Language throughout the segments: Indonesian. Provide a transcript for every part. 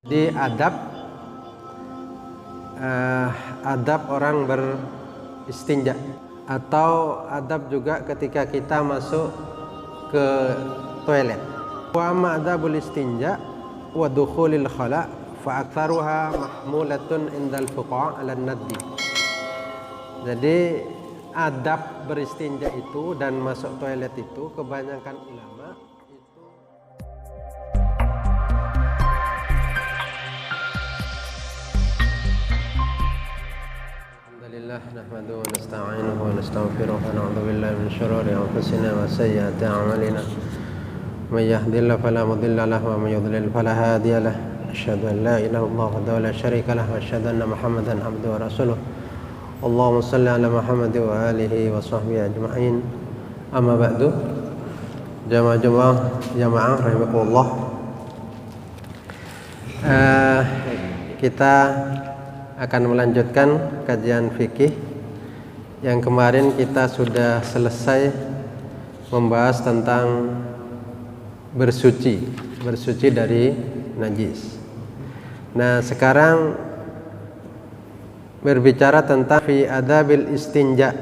Di adab orang beristinja, atau adab juga ketika kita masuk ke toilet. Wa amma adabul istinja wa dukhulil khala fa aktsaruha mahmulatun indal fuqaha 'ala nadbi. Jadi adab beristinja itu dan masuk toilet itu kebanyakan ulama itu Alhamdulillah nahmaduhu wa nasta'inuhu wa nastaghfiruh wa na'udzu billahi min shururi anfusina wa sayyiati a'malina. May yahdihillahu fala mudilla lahu wa may yudlil fala hadiya lahu. Asyhadu an la ilaha illallah wahdahu la syarika lahu wa asyhadu anna Muhammadan abduhu wa rasuluh. Allahumma shalli ala Muhammad wa alihi wa sahbihi ajma'in. Amma ba'du. Jamaah rahimakumullah. Kita akan melanjutkan kajian fikih yang kemarin kita sudah selesai membahas tentang bersuci dari najis. Nah, sekarang berbicara tentang fi adabil istinja.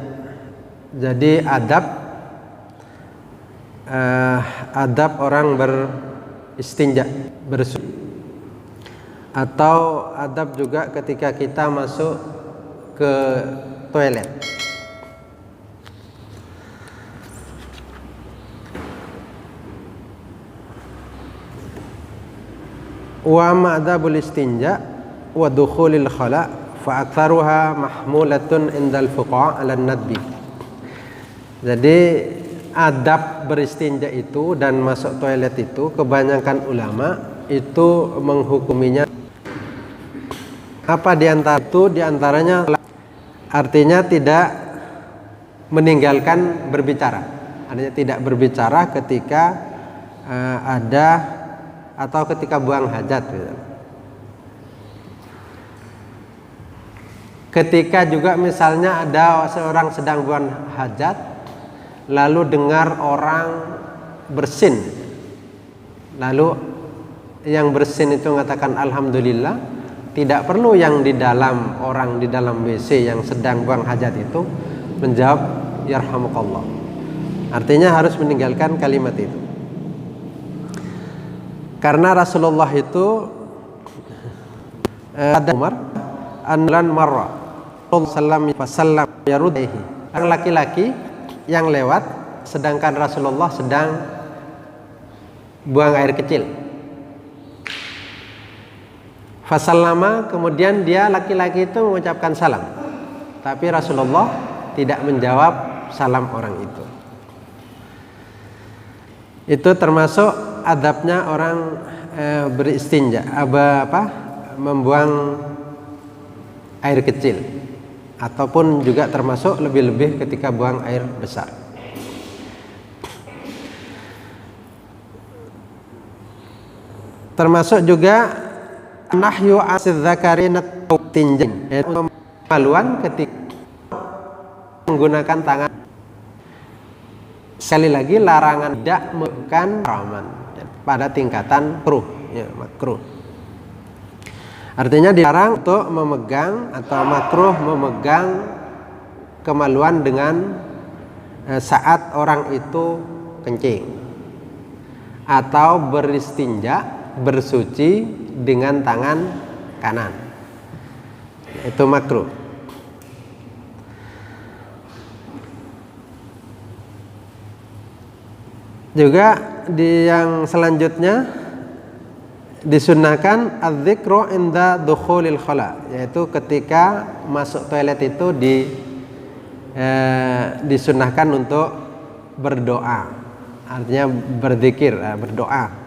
Jadi adab orang beristinja, bersuci, atau adab juga ketika kita masuk ke toilet. Wa ma'adabul istinja wa dukhulil khala fa aktsaruha mahmulatun indal fuqaha 'ala nadbi. Jadi adab beristinja itu dan masuk toilet itu kebanyakan ulama itu menghukuminya apa diantaranya artinya tidak meninggalkan berbicara, artinya tidak berbicara ketika ada atau ketika buang hajat gitu. Ketika juga misalnya ada seorang sedang buang hajat lalu dengar orang bersin, lalu yang bersin itu mengatakan alhamdulillah, tidak perlu yang di dalam WC yang sedang buang hajat itu menjawab yarhamukallah. Artinya harus meninggalkan kalimat itu. Karena Rasulullah itu ada Umar anlan marra sallam yarudaihi, orang laki-laki yang lewat sedangkan Rasulullah sedang buang air kecil. Fasallama, kemudian dia laki-laki itu mengucapkan salam, tapi Rasulullah tidak menjawab salam orang itu. Itu termasuk adabnya orang beristinja, membuang air kecil, ataupun juga termasuk lebih-lebih ketika buang air besar. Termasuk juga nahyu asid zakarinat tinjin, yaitu kemaluan ketika menggunakan tangan. Sekali lagi larangan tidak melakukan haraman pada tingkatan makruh. Artinya dilarang untuk memegang atau makruh memegang kemaluan dengan saat orang itu kencing atau beristinja, bersuci dengan tangan kanan, itu makruh. Juga di yang selanjutnya disunnahkan adzikru inda dukhulil khala, yaitu ketika masuk toilet itu disunnahkan untuk berdoa, artinya berzikir, berdoa.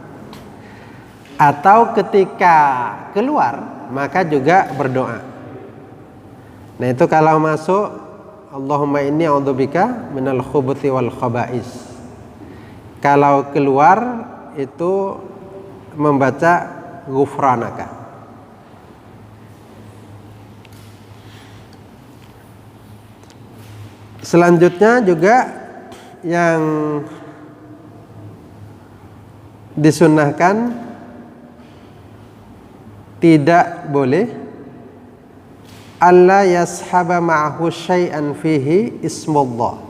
Atau ketika keluar maka juga berdoa. Nah, itu kalau masuk Allahumma inni a'udzubika minal khubuthi wal khaba'is. Kalau keluar itu membaca ghufranaka. Selanjutnya juga yang disunnahkan tidak boleh alla yashaba ma'ahu syai'an fihi ismullah.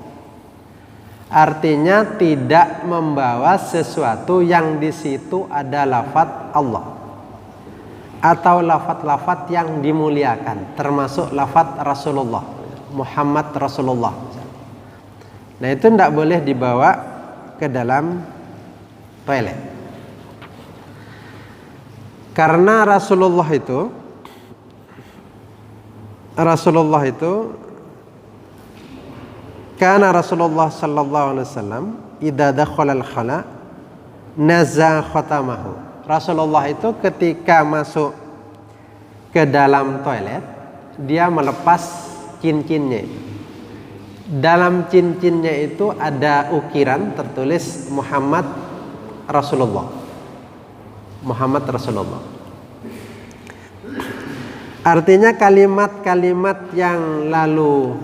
Artinya tidak membawa sesuatu yang di situ ada lafaz Allah atau lafaz-lafaz yang dimuliakan, termasuk lafaz Rasulullah, Muhammad Rasulullah. Nah, itu tidak boleh dibawa ke dalam toilet. Karena Rasulullah itu karena Rasulullah sallallahu alaihi wasallam idza dakhala al-khala nazza khatamahu. Rasulullah itu ketika masuk ke dalam toilet, dia melepas cincinnya. Dalam cincinnya itu ada ukiran tertulis Muhammad Rasulullah. Muhammad Rasulullah. Artinya kalimat-kalimat yang lalu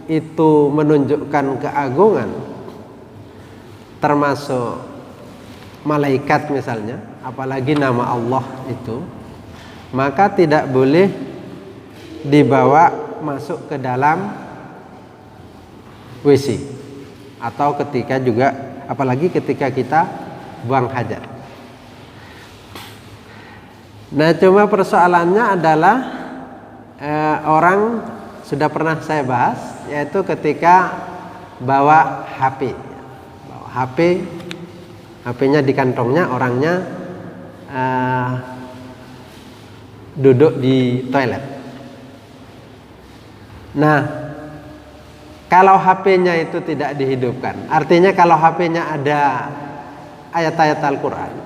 itu menunjukkan keagungan, termasuk malaikat misalnya, apalagi nama Allah itu, maka tidak boleh dibawa masuk ke dalam WC atau ketika juga, apalagi ketika kita buang hajat. Nah, cuma persoalannya adalah orang sudah pernah saya bahas, yaitu ketika bawa HP. Bawa HP-nya di kantongnya, orangnya duduk di toilet. Nah, kalau HP-nya itu tidak dihidupkan, artinya kalau HP-nya ada ayat-ayat Al-Quran,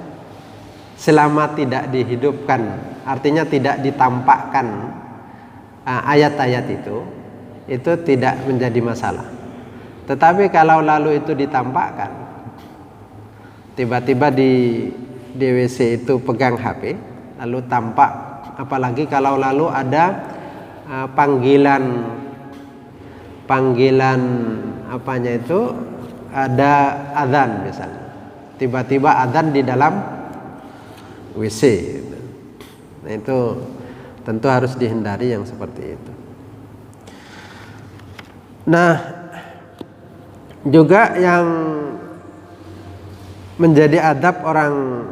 selama tidak dihidupkan, artinya tidak ditampakkan ayat-ayat itu tidak menjadi masalah. Tetapi kalau lalu itu ditampakkan, tiba-tiba di WC itu pegang HP, lalu tampak, apalagi kalau lalu ada panggilan apanya itu, ada adzan misalnya, tiba-tiba adzan di dalam WC. Nah, itu tentu harus dihindari yang seperti itu. Nah, juga yang menjadi adab orang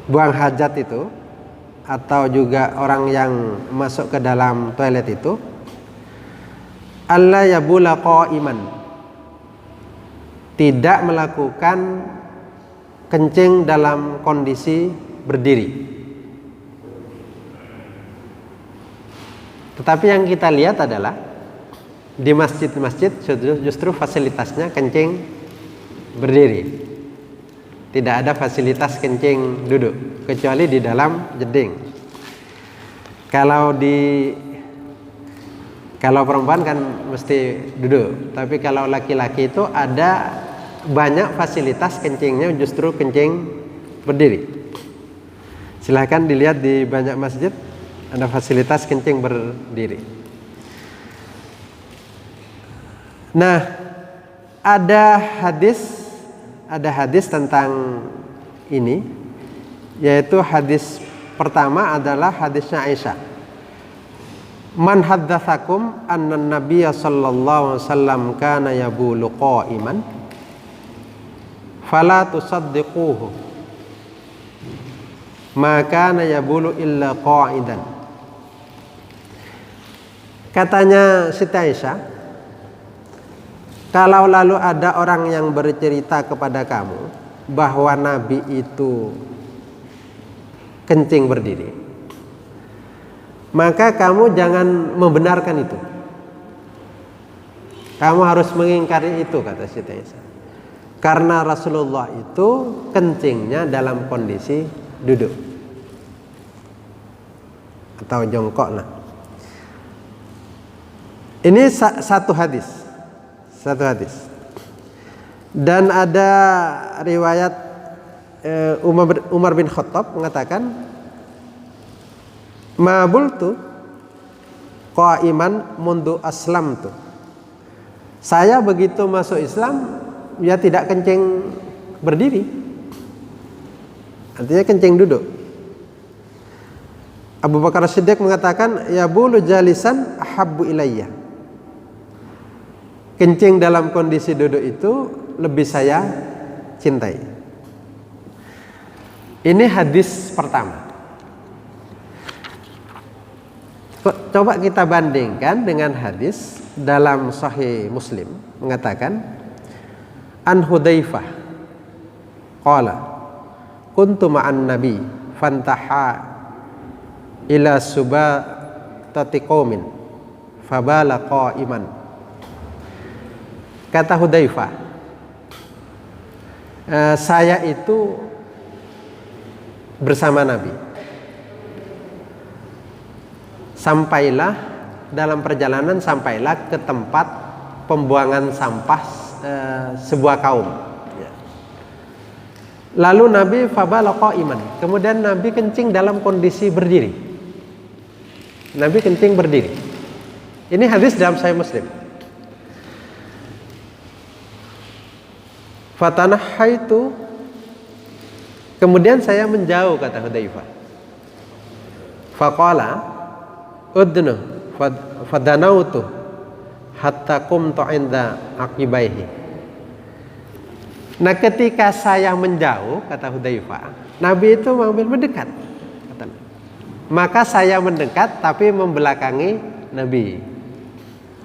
buang hajat itu, atau juga orang yang masuk ke dalam toilet itu, alla yabula qa'iman, tidak melakukan kencing dalam kondisi berdiri. Tetapi yang kita lihat adalah di masjid-masjid justru fasilitasnya kencing berdiri. Tidak ada fasilitas kencing duduk, kecuali di dalam jeding. Kalau perempuan kan mesti duduk, tapi kalau laki-laki itu ada banyak fasilitas kencingnya justru kencing berdiri. Silahkan dilihat di banyak masjid ada fasilitas kencing berdiri. Nah, ada hadis tentang ini, yaitu hadis pertama adalah hadisnya Aisyah. Man haddatsakum anna nabiyya sallallahu alaihi wasallam kana yabulu qa'iman fala tusaddiquhu ma kana yabulu illa qa'idan. Katanya Siti Aisyah, kalau lalu ada orang yang bercerita kepada kamu bahwa Nabi itu kencing berdiri, maka kamu jangan membenarkan itu. Kamu harus mengingkari itu, kata Siti Aisyah. Karena Rasulullah itu kencingnya dalam kondisi duduk atau jongkok. Nah, ini satu hadis. Dan ada riwayat Umar bin Khattab mengatakan, ma bultu qa'iman mundu aslamtu. Saya begitu masuk Islam, ya tidak kencing berdiri. Artinya kencing duduk. Abu Bakar Siddiq mengatakan, ya bulu jalisan ahabbu ilayya. Kencing dalam kondisi duduk itu lebih saya cintai. Ini hadis pertama. Coba kita bandingkan dengan hadis dalam Sahih Muslim mengatakan, an Hudzaifah qala kuntu ma'an nabi fantaha ila subatati qaumin fabala qa'iman. Kata Hudzaifah, saya itu bersama Nabi. Sampailah dalam perjalanan sampailah ke tempat pembuangan sampah sebuah kaum. Lalu Nabi fabala qa'iman. Kemudian Nabi kencing dalam kondisi berdiri. Nabi kencing berdiri. Ini hadis dalam Sahih Muslim. Fatanahaitu, kemudian saya menjauh, kata Hudzaifah. Faqala udnu fadanautu hatta qumtu inda aqibaihi. Nah, ketika saya menjauh, kata Hudzaifah, Nabi itu mengambil mendekat. Maka saya mendekat tapi membelakangi Nabi.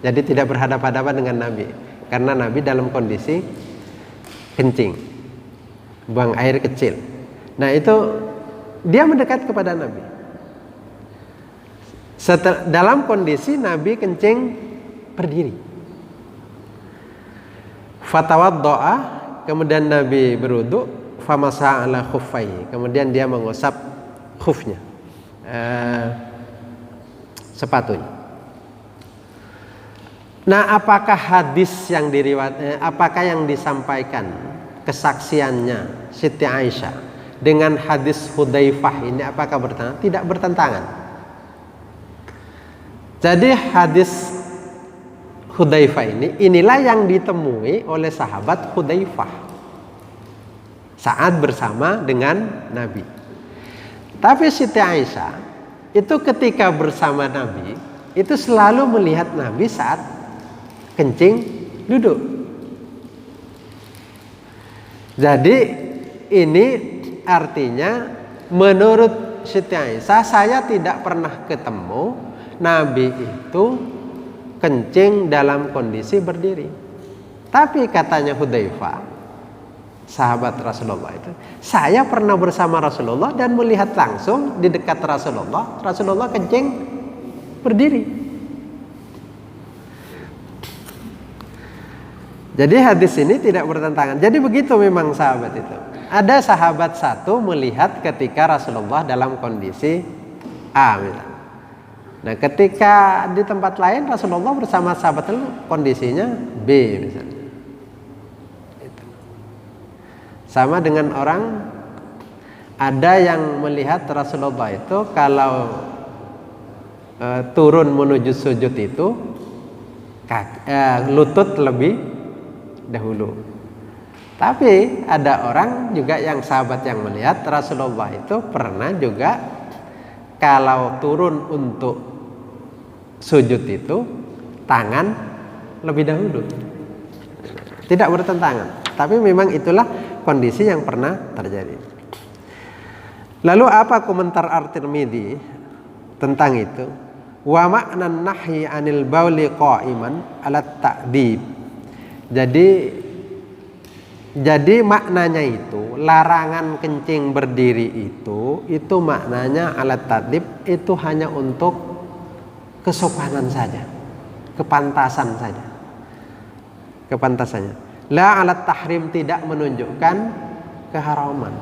Jadi tidak berhadapan-hadapan dengan Nabi, karena Nabi dalam kondisi kencing, buang air kecil. Nah, itu dia mendekat kepada Nabi. Dalam kondisi Nabi kencing berdiri. Fatawaddoa, kemudian Nabi berwudu, famasa ala khuffai, kemudian dia mengusap khufnya, sepatunya. Nah, apakah hadis yang apakah yang disampaikan kesaksiannya Siti Aisyah dengan hadis Hudzaifah ini apakah bertentangan? Tidak bertentangan. Jadi hadis Hudzaifah inilah yang ditemui oleh sahabat Hudzaifah saat bersama dengan Nabi. Tapi Siti Aisyah itu ketika bersama Nabi itu selalu melihat Nabi saat kencing duduk. Jadi ini artinya menurut Siti Aisyah, saya tidak pernah ketemu Nabi itu kencing dalam kondisi berdiri. Tapi katanya Hudzaifah, sahabat Rasulullah itu, saya pernah bersama Rasulullah dan melihat langsung di dekat Rasulullah kencing berdiri. Jadi hadis ini tidak bertentangan. Jadi begitu memang sahabat itu. Ada sahabat satu melihat ketika Rasulullah dalam kondisi A misalnya. Nah, ketika di tempat lain Rasulullah bersama sahabat itu kondisinya B misalnya. Itu. Sama dengan orang, ada yang melihat Rasulullah itu kalau turun menuju sujud itu lutut lebih dahulu. Tapi ada orang juga yang sahabat yang melihat Rasulullah itu pernah juga kalau turun untuk sujud itu tangan lebih dahulu. Tidak bertentangan. Tapi memang itulah kondisi yang pernah terjadi. Lalu apa komentar At-Tirmidzi tentang itu? Wa ma'nan nahyi 'anil bauli qa'iman 'ala ta'dib. Jadi maknanya itu larangan kencing berdiri itu maknanya alat tadlib itu hanya untuk kesopanan saja, kepantasan saja, kepantasannya. La alat tahrim, tidak menunjukkan keharaman,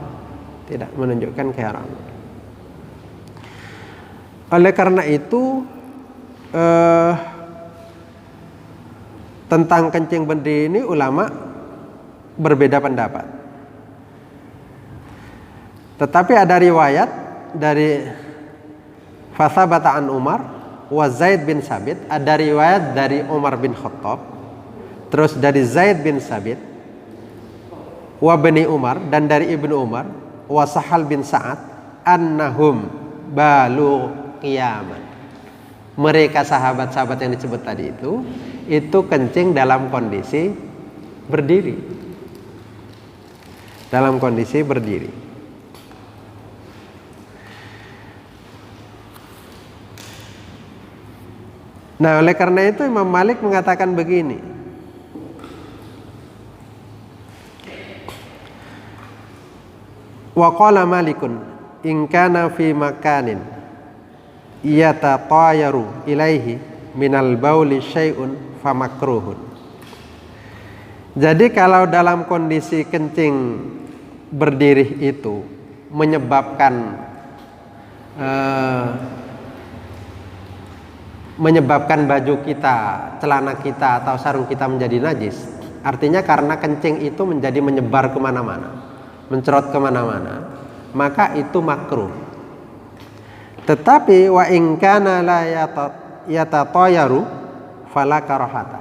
tidak menunjukkan keharaman. Oleh karena itu tentang kencing berdiri ini ulama berbeda pendapat. Tetapi ada riwayat dari Fasabata an Umar wa Zaid bin Sabit, ada riwayat dari Umar bin Khattab, terus dari Zaid bin Sabit wa Bani Umar, dan dari Ibnu Umar, wa Sahal bin Sa'ad annahum balu qiyaman. Mereka sahabat-sahabat yang disebut tadi itu kencing dalam kondisi berdiri. Dalam kondisi berdiri. Nah, oleh karena itu Imam Malik mengatakan begini. Wa qala Malikun in kana fi makanin yatatayaru ilaihi minal bauli syai'un famakruhun. Jadi kalau dalam kondisi kencing berdiri itu menyebabkan baju kita, celana kita atau sarung kita menjadi najis, artinya karena kencing itu menjadi menyebar kemana-mana, mencerot kemana-mana, maka itu makruh. Tetapi wa in kana la yatatayaru fala karahata.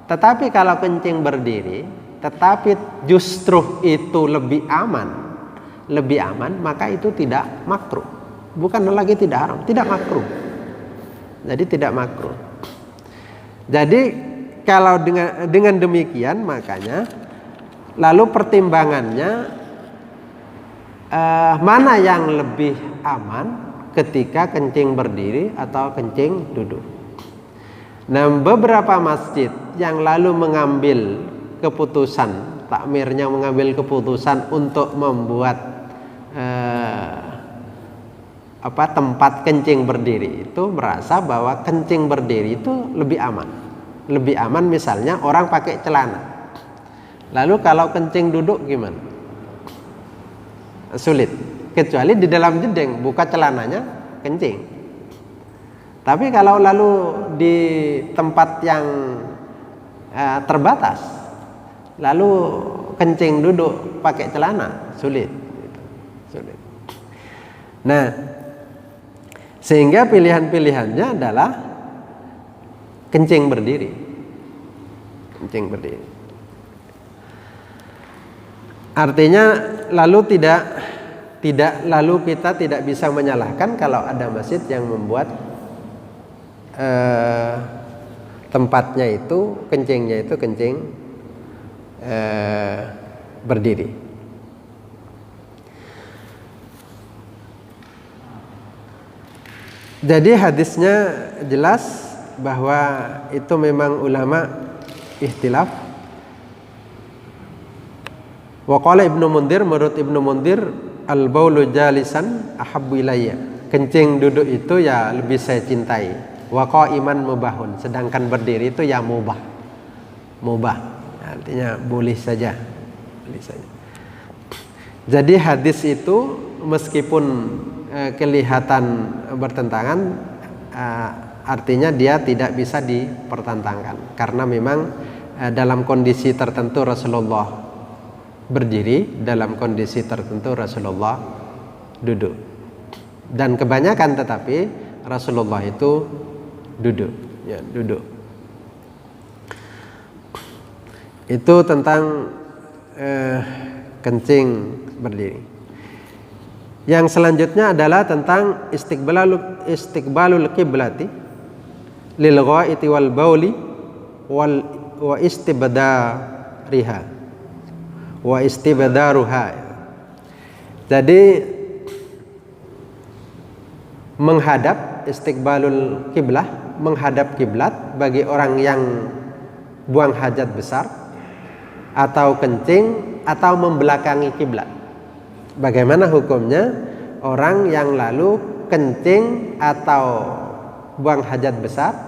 Tetapi kalau kencing berdiri, tetapi justru itu lebih aman, maka itu tidak makruh. Bukan lagi tidak haram, tidak makruh. Jadi tidak makruh. Jadi kalau dengan demikian, makanya lalu pertimbangannya mana yang lebih aman ketika kencing berdiri atau kencing duduk. Nah, beberapa masjid yang lalu mengambil keputusan, takmirnya mengambil keputusan untuk membuat tempat kencing berdiri itu merasa bahwa kencing berdiri itu lebih aman misalnya orang pakai celana, lalu kalau kencing duduk gimana? Sulit, kecuali di dalam jeding buka celananya kencing. Tapi kalau lalu di tempat yang terbatas lalu kencing duduk pakai celana, sulit. Nah, sehingga pilihan-pilihannya adalah kencing berdiri. Artinya lalu lalu kita tidak bisa menyalahkan kalau ada masjid yang membuat tempatnya itu kencingnya itu kencing berdiri. Jadi hadisnya jelas bahwa itu memang ulama ikhtilaf. Wa qala Ibnu Mundir, menurut Ibnu Mundir, al-baulu jalisan ahabbu ilayya. Kencing duduk itu ya lebih saya cintai. Wa qa'iman mubahun, sedangkan berdiri itu ya mubah. Artinya boleh saja. Jadi hadis itu meskipun kelihatan bertentangan, artinya dia tidak bisa dipertentangkan karena memang dalam kondisi tertentu Rasulullah berdiri, dalam kondisi tertentu Rasulullah duduk, dan kebanyakan tetapi Rasulullah itu duduk. Itu tentang kencing berdiri. Yang selanjutnya adalah tentang istiqbalul qiblati lil ghaiti wal bauli wa istibdaruha. Jadi menghadap, istiqbalul qiblah, menghadap kiblat bagi orang yang buang hajat besar atau kencing atau membelakangi kiblat. Bagaimana hukumnya orang yang lalu kencing atau buang hajat besar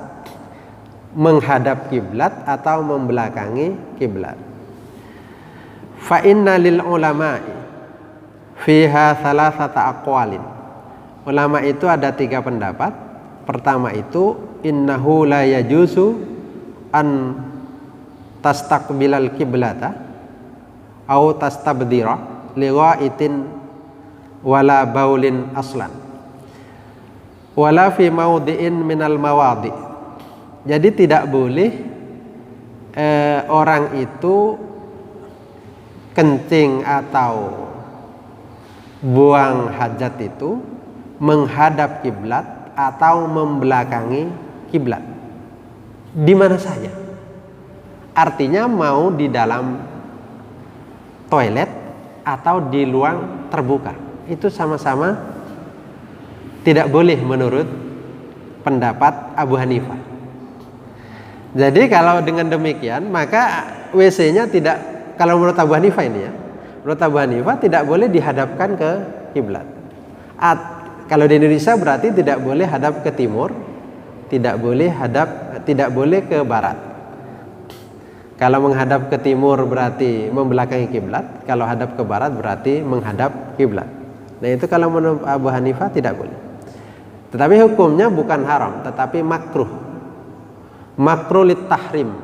menghadap kiblat atau membelakangi kiblat? Fa inna lil ulama'i fiha thalathata aqwalin. Ulama itu ada 3 pendapat. Pertama itu innahu la yajuzu an tastaqbilal kiblata au tastabdira lighaitin wala baulin aslan wala fi mawdi'in minal mawadi'. Jadi tidak boleh orang itu kencing atau buang hajat itu menghadap kiblat atau membelakangi kiblat di mana saja. Artinya mau di dalam toilet atau di ruang terbuka, itu sama-sama tidak boleh menurut pendapat Abu Hanifah. Jadi kalau dengan demikian maka WC-nya tidak, kalau menurut Abu Hanifah ini ya, menurut Abu Hanifah tidak boleh dihadapkan ke kiblat. Kalau di Indonesia berarti tidak boleh hadap ke timur, tidak boleh ke barat. Kalau menghadap ke timur berarti membelakangi kiblat, kalau hadap ke barat berarti menghadap kiblat. Nah itu kalau menurut Abu Hanifah tidak boleh. Tetapi hukumnya bukan haram, tetapi makruh. Makruh lit tahrim.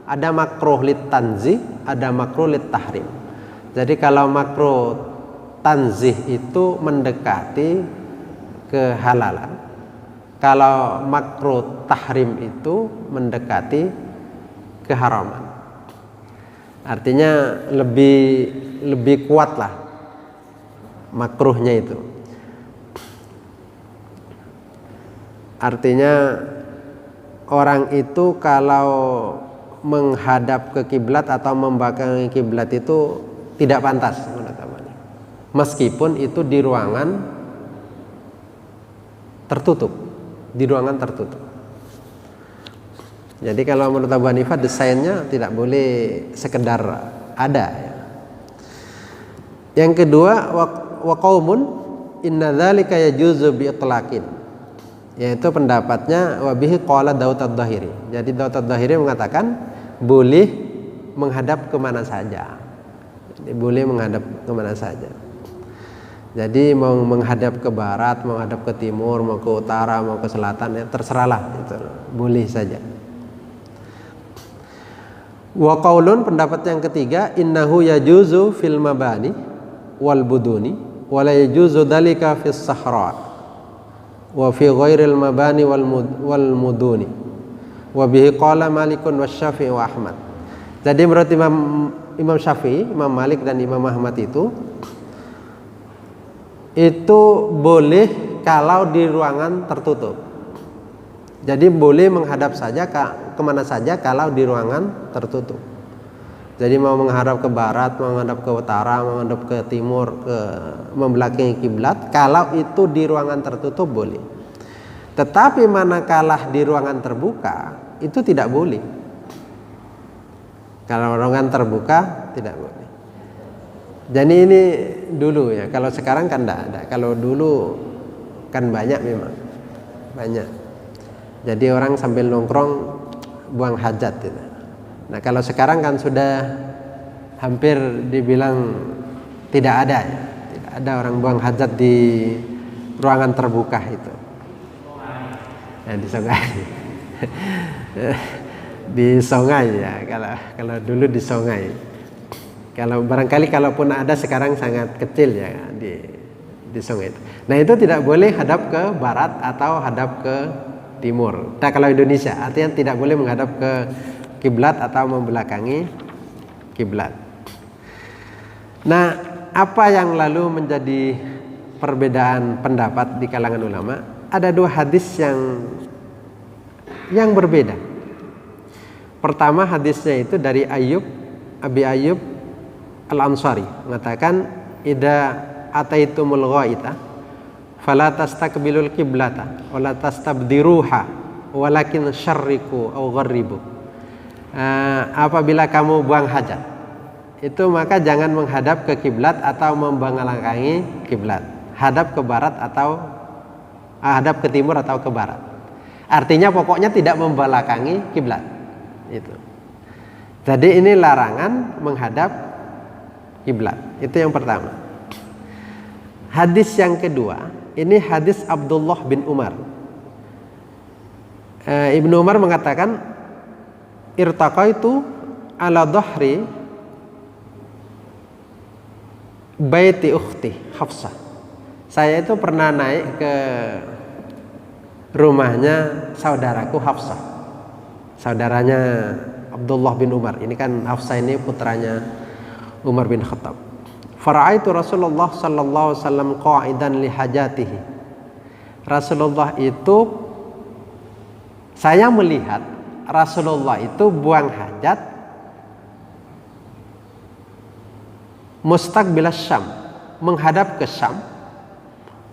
Ada makruh lit tanzih, ada makruh lit tahrim. Jadi kalau makruh tanzih itu mendekati kehalalan, kalau makruh tahrim itu mendekati keharaman. Artinya lebih kuat lah makruhnya itu. Artinya orang itu kalau menghadap ke kiblat atau membelakangi kiblat itu tidak pantas menurut Abani. Meskipun itu di ruangan tertutup, di ruangan tertutup. Jadi kalau menurut Abu Hanifah desainnya tidak boleh sekedar ada ya. Yang kedua, wa qaumun inna dzalika yajuzu bi itlaqin, yaitu pendapatnya wa bihi qala Daud ad-Dhahiri. Jadi Daud ad-Dhahiri mengatakan boleh menghadap kemana saja. Jadi boleh menghadap kemana saja. Jadi mau menghadap ke barat, mau menghadap ke timur, mau ke utara, mau ke selatan, ya terserahlah, itu boleh saja. Wa qaulun, pendapat yang ketiga, innahu yajuzu fil mabani wal buduni wa la yajuzu dzalika fis sahra wa fi ghairil mabani wal muduni wa bihi qala Malikun wasyafi'i wa Ahmad. Jadi menurut Imam Syafi'i, Imam Malik dan Imam Ahmad itu boleh kalau di ruangan tertutup. Jadi boleh menghadap saja kemana saja kalau di ruangan tertutup. Jadi mau menghadap ke barat, mau menghadap ke utara, mau menghadap ke timur, membelakangi kiblat, kalau itu di ruangan tertutup boleh. Tetapi manakala di ruangan terbuka itu tidak boleh. Kalau ruangan terbuka tidak boleh. Jadi ini dulu ya, kalau sekarang kan tidak ada. Kalau dulu kan banyak, memang banyak. Jadi orang sambil nongkrong buang hajat gitu. Nah kalau sekarang kan sudah hampir dibilang tidak ada ya. Tidak ada orang buang hajat di ruangan terbuka itu. Nah, di sungai. Di sungai ya, kalau dulu di sungai. Kalau barangkali kalaupun ada sekarang sangat kecil ya di sungai itu. Nah itu tidak boleh hadap ke barat atau hadap ke timur. Nah kalau Indonesia artinya tidak boleh menghadap ke kiblat atau membelakangi kiblat. Nah apa yang lalu menjadi perbedaan pendapat di kalangan ulama? Ada dua hadis yang berbeda. Pertama hadisnya itu dari Abi Ayyub Al-Ansari mengatakan idza ataitumul ghaita fala tastakbilul qiblata wala tastabdiruha walakin syarriku aw gharribu. Apabila kamu buang hajat itu maka jangan menghadap ke kiblat atau membelakangi kiblat. Hadap ke barat atau hadap ke timur atau ke barat. Artinya pokoknya tidak membelakangi kiblat. Itu. Jadi ini larangan menghadap kiblat. Itu yang pertama. Hadis yang kedua, ini hadis Abdullah bin Umar. Ibnu Umar mengatakan, irtaqaitu ala dhahri baiti ukhti Hafsah. Saya itu pernah naik ke rumahnya saudaraku Hafsah. Saudaranya Abdullah bin Umar. Ini kan Hafsah ini putranya Umar bin Khattab. Fara'aitu Rasulullah sallallahu alaihi wasallam qa'idan li hajatihi. Rasulullah itu, saya melihat Rasulullah itu buang hajat mustaqbil Syam, menghadap ke Syam,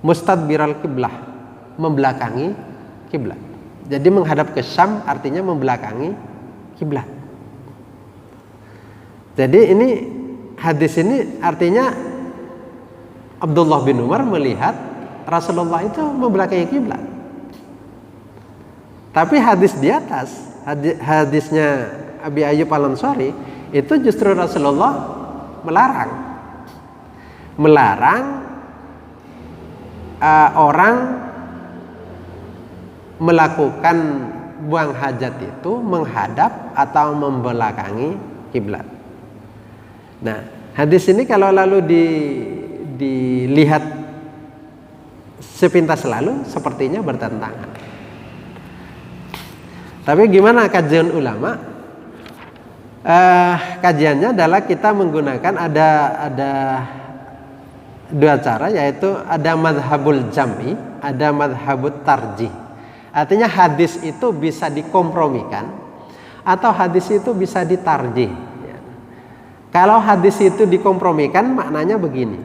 mustadbiral kiblah, membelakangi kiblat. Jadi menghadap ke Syam artinya membelakangi kiblat. Jadi ini hadis ini artinya Abdullah bin Umar melihat Rasulullah itu membelakangi kiblat. Tapi hadis di atas, hadisnya Abi Ayyub Al-Ansari itu justru Rasulullah melarang orang melakukan buang hajat itu menghadap atau membelakangi kiblat. Nah, hadis ini kalau lalu dilihat sepintas lalu sepertinya bertentangan. Tapi gimana kajian ulama? Kajiannya adalah kita menggunakan ada dua cara, yaitu ada madhabul jam'i, ada madhabut tarjih. Artinya hadis itu bisa dikompromikan atau hadis itu bisa ditarjih. Kalau hadis itu dikompromikan maknanya begini.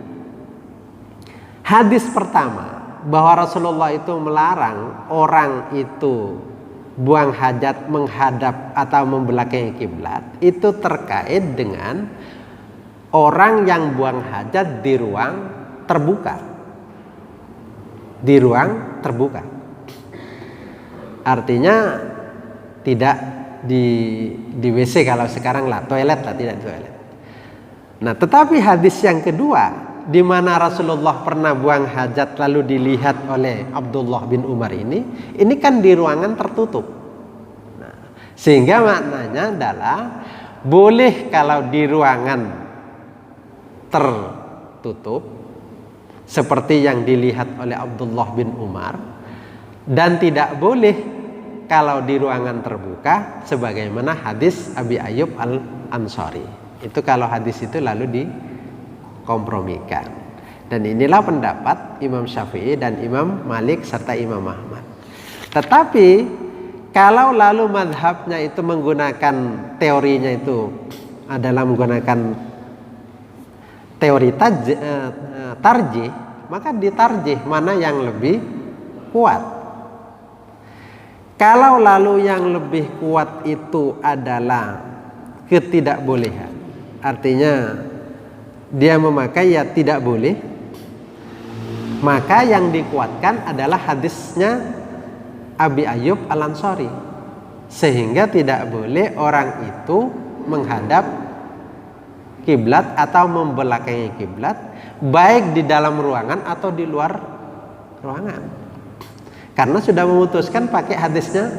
Hadis pertama bahwa Rasulullah itu melarang orang itu buang hajat menghadap atau membelakangi kiblat, itu terkait dengan orang yang buang hajat di ruang terbuka. Di ruang terbuka. Artinya tidak di WC kalau sekarang lah, toilet lah, tidak toilet. Nah, tetapi hadis yang kedua di mana Rasulullah pernah buang hajat lalu dilihat oleh Abdullah bin Umar ini kan di ruangan tertutup. Nah, sehingga maknanya adalah boleh kalau di ruangan tertutup seperti yang dilihat oleh Abdullah bin Umar, dan tidak boleh kalau di ruangan terbuka sebagaimana hadis Abi Ayyub Al-Ansari. Itu kalau hadis itu lalu dikompromikan. Dan inilah pendapat Imam Syafi'i dan Imam Malik serta Imam Ahmad. Tetapi kalau lalu madhabnya itu menggunakan teorinya itu adalah menggunakan teori tarjih, maka ditarjih mana yang lebih kuat. Kalau lalu yang lebih kuat itu adalah ketidakbolehan, artinya dia memakai ya tidak boleh, maka yang dikuatkan adalah hadisnya Abi Ayyub Al-Ansari, sehingga tidak boleh orang itu menghadap kiblat atau membelakangi kiblat, baik di dalam ruangan atau di luar ruangan, karena sudah memutuskan pakai hadisnya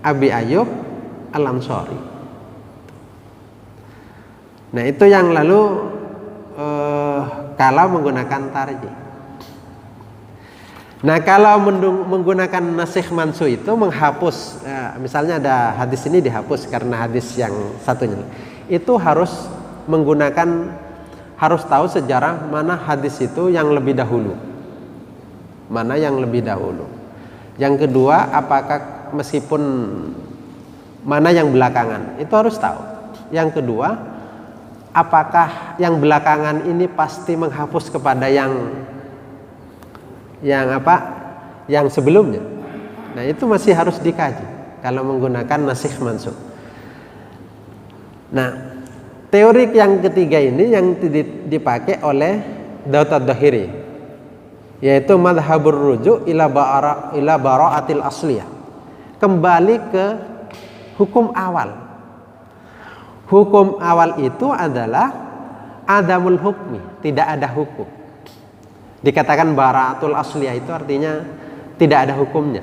Abi Ayyub Al-Ansari. Nah, itu yang lalu kalau menggunakan tarjih. Nah, kalau menggunakan nasikh mansuh itu menghapus, misalnya ada hadis ini dihapus karena hadis yang satunya, itu harus tahu sejarah mana hadis itu yang lebih dahulu, mana yang lebih dahulu. Yang kedua, apakah meskipun mana yang belakangan, itu harus tahu. Yang kedua, apakah yang belakangan ini pasti menghapus kepada yang sebelumnya. Nah, itu masih harus dikaji kalau menggunakan nasikh mansuh. Nah, teori yang ketiga ini yang dipakai oleh Daud Ad-Dhahiri, yaitu madhabur rujuk ila bara'atil asliyah, kembali ke hukum awal. Hukum awal itu adalah adamul hukmi, tidak ada hukum. Dikatakan bara'atul asliyah itu artinya tidak ada hukumnya.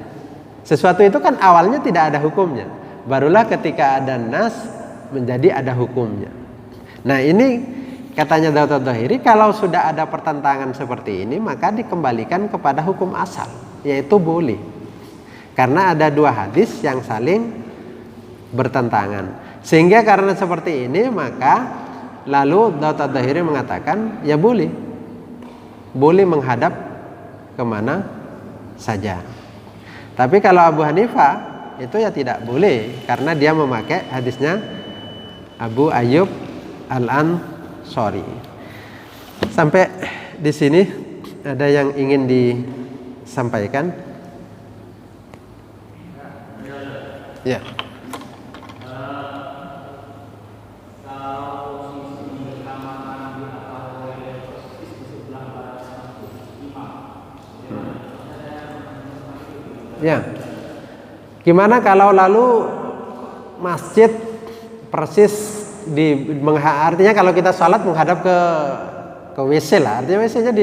Sesuatu itu kan awalnya tidak ada hukumnya, barulah ketika ada nas menjadi ada hukumnya. Nah, ini katanya Daud Ad-Dhahiri, kalau sudah ada pertentangan seperti ini maka dikembalikan kepada hukum asal, yaitu boleh. Karena ada dua hadis yang saling bertentangan. Sehingga karena seperti ini maka Lalu Daud Ad-Dhahiri mengatakan ya boleh menghadap kemana saja. Tapi kalau Abu Hanifah itu ya tidak boleh, karena dia memakai hadisnya Abu Ayyub Al-Ansari. Sampai di sini ada yang ingin disampaikan? Ya. Ya. Gimana kalau lalu masjid persis artinya kalau kita sholat menghadap ke WC lah, artinya WC-nya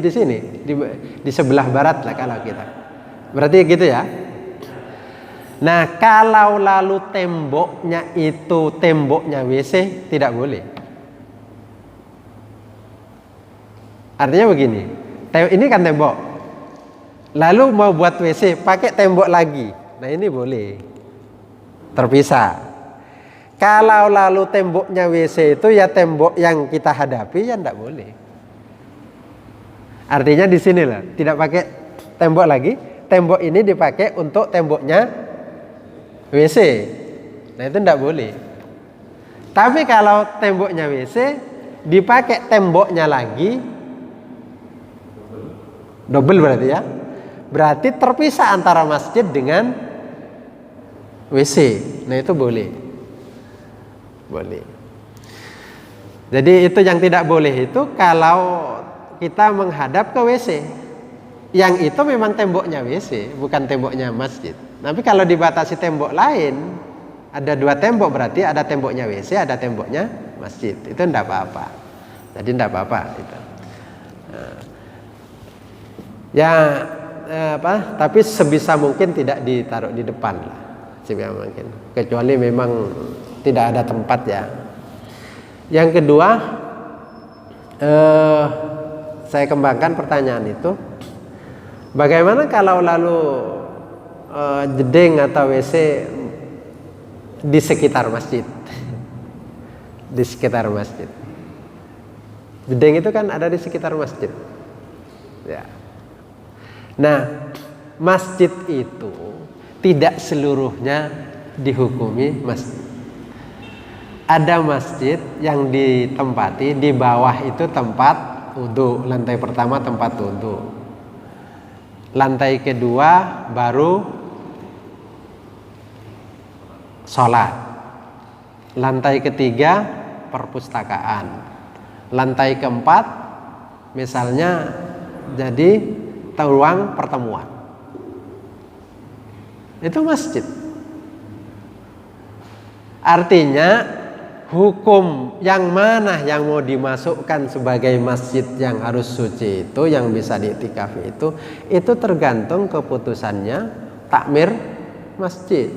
di sini, di sebelah barat lah kalau kita. Berarti gitu ya. Nah, kalau lalu temboknya itu temboknya WC, tidak boleh. Artinya begini, ini kan tembok. Lalu mau buat WC pakai tembok lagi. Nah, ini boleh. Terpisah. Kalau lalu temboknya WC itu ya tembok yang kita hadapi, ya enggak boleh. Artinya di sini lah, tidak pakai tembok lagi. Tembok ini dipakai untuk temboknya WC. Nah, itu enggak boleh. Tapi kalau temboknya WC dipakai temboknya lagi, double berarti ya. Berarti terpisah antara masjid dengan WC. Nah, itu boleh. Boleh. Jadi itu yang tidak boleh itu kalau kita menghadap ke WC. Yang itu memang temboknya WC, bukan temboknya masjid. Tapi kalau dibatasi tembok lain, ada 2 tembok, berarti ada temboknya WC, ada temboknya masjid. Itu enggak apa-apa. Jadi enggak apa-apa itu. Tapi sebisa mungkin tidak ditaruh di depan lah, sebisa mungkin. Kecuali memang tidak ada tempat ya. Yang kedua, saya kembangkan pertanyaan itu, bagaimana kalau lalu jeding atau WC di sekitar masjid, di sekitar masjid. Jeding itu kan ada di sekitar masjid. Ya. Nah, masjid itu tidak seluruhnya dihukumi masjid. Ada masjid yang ditempati di bawah itu tempat wudu, lantai pertama tempat wudu, lantai kedua baru sholat, lantai ketiga perpustakaan, lantai keempat misalnya jadi ruang pertemuan. Itu masjid. Artinya hukum yang mana yang mau dimasukkan sebagai masjid yang harus suci itu, yang bisa diiktikafi itu tergantung keputusannya takmir masjid.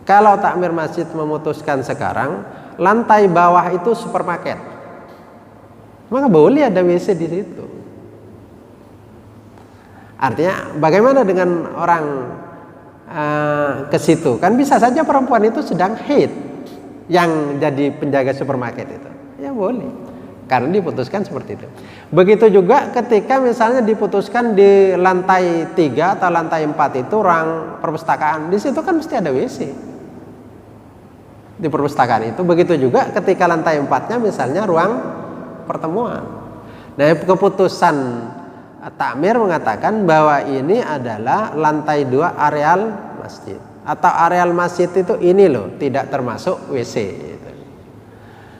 Kalau takmir masjid memutuskan sekarang lantai bawah itu supermarket, maka boleh ada WC di situ. Artinya bagaimana dengan orang ke situ? Kan bisa saja perempuan itu sedang haid yang jadi penjaga supermarket itu. Ya boleh. Karena diputuskan seperti itu. Begitu juga ketika misalnya diputuskan di lantai 3 atau lantai 4 itu ruang perpustakaan. Di situ kan mesti ada WC. Di perpustakaan itu. Begitu juga ketika lantai 4-nya misalnya ruang pertemuan. Nah, keputusan takmir mengatakan bahwa ini adalah lantai 2 areal masjid, atau areal masjid itu ini loh, tidak termasuk WC gitu.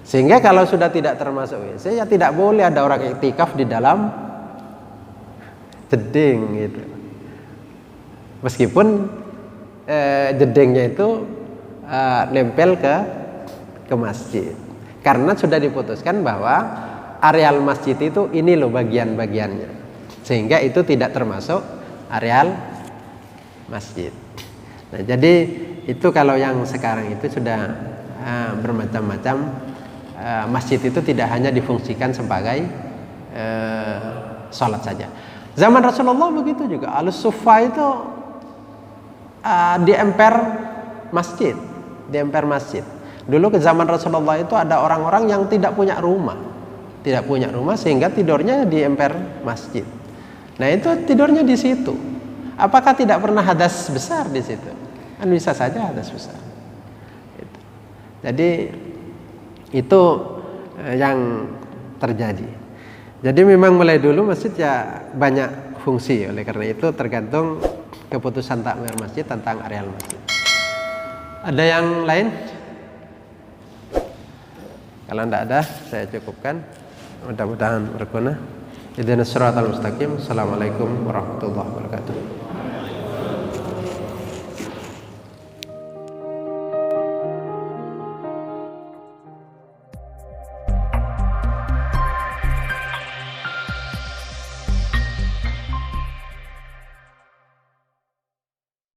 Sehingga kalau sudah tidak termasuk WC ya tidak boleh ada orang iktikaf di dalam jeding gitu. Meskipun jedingnya itu nempel ke masjid, karena sudah diputuskan bahwa areal masjid itu ini loh bagian-bagiannya, sehingga itu tidak termasuk areal masjid. Nah, jadi itu kalau yang sekarang itu sudah bermacam-macam. Masjid itu tidak hanya difungsikan sebagai sholat saja. Zaman Rasulullah begitu juga. Al-Suffa itu di emper masjid, Dulu ke zaman Rasulullah itu ada orang-orang yang tidak punya rumah sehingga tidurnya di emper masjid. Nah itu tidurnya di situ. Apakah tidak pernah hadas besar di situ? Kan bisa saja hadas besar. Jadi itu yang terjadi. Jadi memang mulai dulu masjid ya banyak fungsi. Oleh karena itu tergantung keputusan takmir masjid tentang areal masjid. Ada yang lain? Kalau tidak ada, saya cukupkan. Mudah-mudahan berguna. Ihdinas siratal mustaqim. Assalamualaikum warahmatullahi wabarakatuh.